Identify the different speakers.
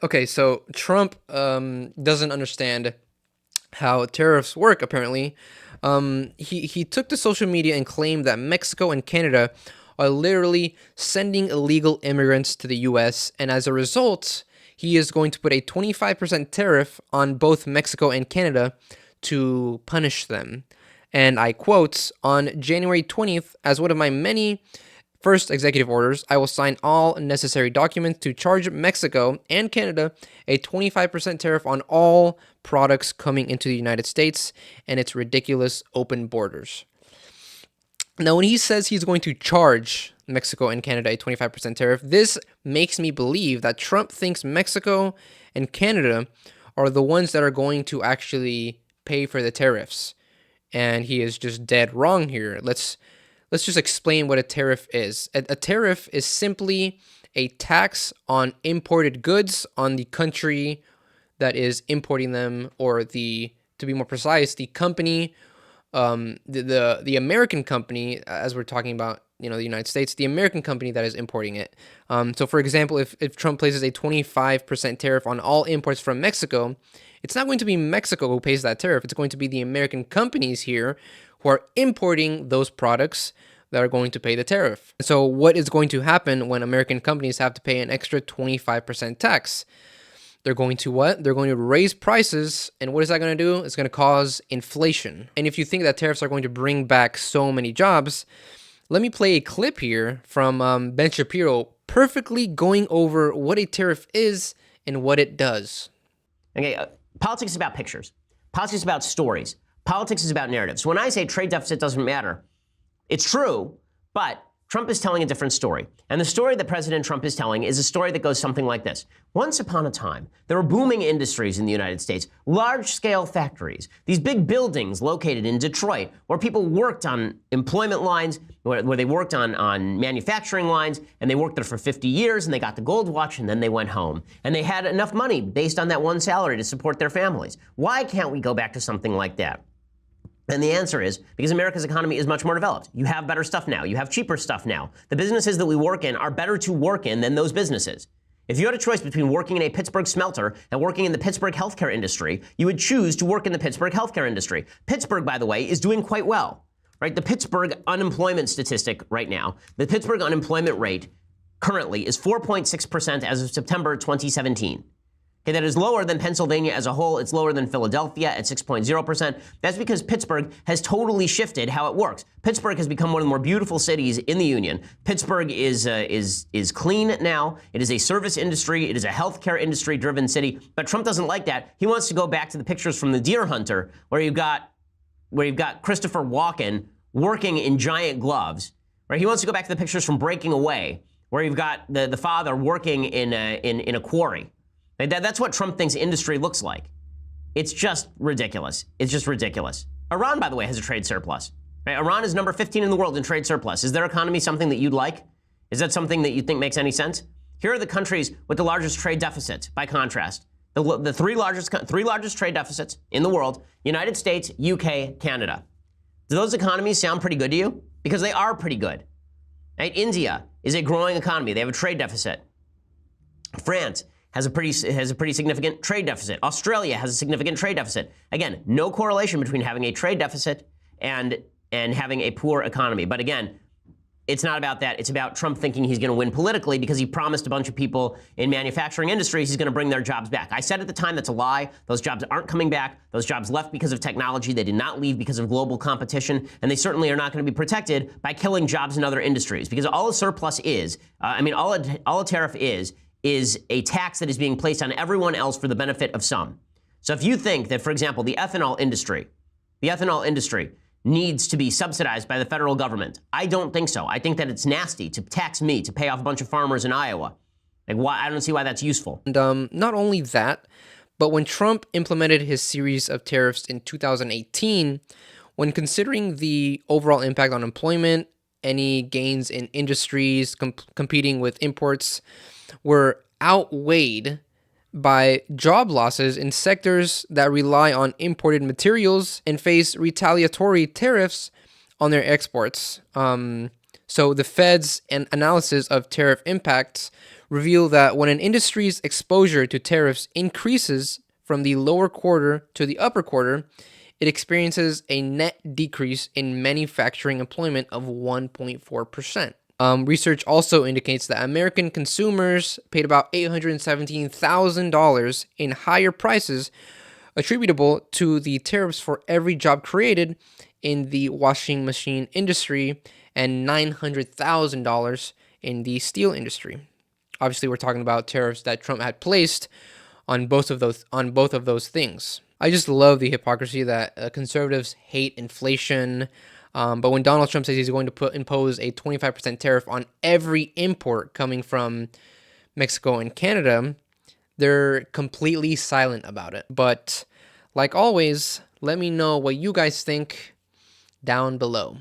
Speaker 1: Okay, so Trump doesn't understand how tariffs work, apparently. He took to social media and claimed that Mexico and Canada are literally sending illegal immigrants to the US, and as a result, he is going to put a 25% tariff on both Mexico and Canada to punish them. And I quote, on January 20th, as one of my many first executive orders, I will sign all necessary documents to charge Mexico and Canada a 25% tariff on all products coming into the United States and its ridiculous open borders. Now, when he says he's going to charge Mexico and Canada a 25% tariff, this makes me believe that Trump thinks Mexico and Canada are the ones that are going to actually pay for the tariffs. And he is just dead wrong here. Let's just explain what a tariff is. A tariff is simply a tax on imported goods on the country that is importing them, or to be more precise, the company, the American company, as we're talking about, the United States, the American company that is importing it. So, for example, if Trump places a 25% tariff on all imports from Mexico, it's not going to be Mexico who pays that tariff. It's going to be the American companies here who are importing those products that are going to pay the tariff. So what is going to happen when American companies have to pay an extra 25% tax? They're going to what? They're going to raise prices, and what is that going to do? It's going to cause inflation. And if you think that tariffs are going to bring back so many jobs, let me play a clip here from Ben Shapiro perfectly going over what a tariff is and what it does.
Speaker 2: Okay, politics is about pictures. Politics is about stories. Politics is about narratives. When I say trade deficit doesn't matter, it's true, but Trump is telling a different story. And the story that President Trump is telling is a story that goes something like this. Once upon a time, there were booming industries in the United States, large-scale factories, these big buildings located in Detroit, where people worked on employment lines, where they worked on manufacturing lines, and they worked there for 50 years, and they got the gold watch, and then they went home. And they had enough money based on that one salary to support their families. Why can't we go back to something like that? And the answer is because America's economy is much more developed. You have better stuff now. You have cheaper stuff now. The businesses that we work in are better to work in than those businesses. If you had a choice between working in a Pittsburgh smelter and working in the Pittsburgh healthcare industry, you would choose to work in the Pittsburgh healthcare industry. Pittsburgh, by the way, is doing quite well, right? The Pittsburgh unemployment statistic right now, the Pittsburgh unemployment rate currently is 4.6% as of September 2017. Okay, that is lower than Pennsylvania as a whole. It's lower than Philadelphia at 6.0%. That's because Pittsburgh has totally shifted how it works. Pittsburgh has become one of the more beautiful cities in the union. Pittsburgh is clean now. It is a service industry. It is a healthcare industry-driven city. But Trump doesn't like that. He wants to go back to the pictures from The Deer Hunter, where you've got Christopher Walken working in giant gloves. Right? He wants to go back to the pictures from Breaking Away, where you've got the father working in a quarry. That's what Trump thinks industry looks like. It's just ridiculous. It's just ridiculous. Iran, by the way, has a trade surplus. Right? Iran is number 15 in the world in trade surplus. Is their economy something that you'd like? Is that something that you think makes any sense? Here are the countries with the largest trade deficits, by contrast. The three largest trade deficits in the world: United States, UK, Canada. Do those economies sound pretty good to you? Because they are pretty good. Right? India is a growing economy. They have a trade deficit. France has a pretty significant trade deficit. Australia has a significant trade deficit. Again, no correlation between having a trade deficit and having a poor economy. But again, it's not about that. It's about Trump thinking he's going to win politically because he promised a bunch of people in manufacturing industries he's going to bring their jobs back. I said at the time that's a lie. Those jobs aren't coming back. Those jobs left because of technology. They did not leave because of global competition. And they certainly are not going to be protected by killing jobs in other industries. Because all a surplus is, all a tariff is a tax that is being placed on everyone else for the benefit of some. So if you think that, for example, the ethanol industry needs to be subsidized by the federal government, I don't think so. I think that it's nasty to tax me to pay off a bunch of farmers in Iowa. I don't see why that's useful.
Speaker 1: And not only that, but when Trump implemented his series of tariffs in 2018, when considering the overall impact on employment, any gains in industries competing with imports were outweighed by job losses in sectors that rely on imported materials and face retaliatory tariffs on their exports. So the Fed's analysis of tariff impacts reveal that when an industry's exposure to tariffs increases from the lower quarter to the upper quarter, it experiences a net decrease in manufacturing employment of 1.4%. Research also indicates that American consumers paid about $817,000 in higher prices attributable to the tariffs for every job created in the washing machine industry and $900,000 in the steel industry. Obviously, we're talking about tariffs that Trump had placed on both of those things. I just love the hypocrisy that conservatives hate inflation, but when Donald Trump says he's going to impose a 25% tariff on every import coming from Mexico and Canada, they're completely silent about it. But like always, let me know what you guys think down below.